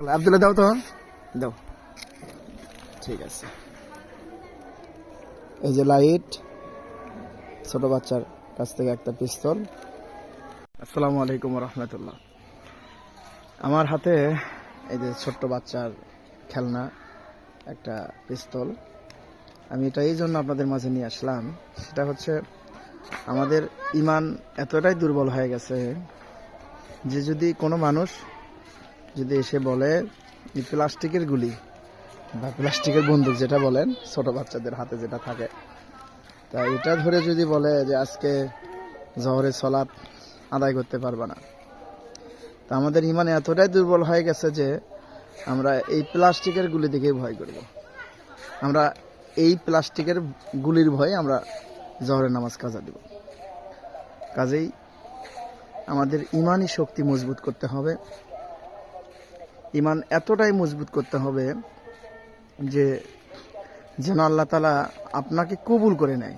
আব্দুল্লাহ দাও তো, দাও। ঠিক আছে, এই যে লাইট, ছোট বাচ্চার কাছ থেকে একটা পিস্তল। আসসালামু আলাইকুম রহমতুল্লাহ। আমার হাতে এই যে ছোট্ট বাচ্চার খেলনা একটা পিস্তল। আমি এটা এই জন্য আপনাদের মাঝে নিয়ে আসলাম, সেটা হচ্ছে আমাদের ইমান এতটাই দুর্বল হয়ে গেছে যে যদি কোনো মানুষ যদি এসে বলে এই প্লাস্টিকের গুলি বা প্লাস্টিকের বন্দুক যেটা বলেন ছোট বাচ্চাদের হাতে যেটা থাকে, তা এটা ধরে যদি বলে যে আজকে জহরের সালাত আদায় করতে পারবে না, তা আমাদের ইমান এতটাই দুর্বল হয়ে গেছে যে আমরা এই প্লাস্টিকের গুলি দেখে ভয় করব। আমরা এই প্লাস্টিকের গুলির ভয়ে আমরা জহরের নামাজ কাজা দিব। কাজেই আমাদের ইমানই শক্তি মজবুত করতে হবে। ইমান এতটাই মজবুত করতে হবে যে যেন আল্লাহ তাআলা আপনাকে কবুল করে নেয়।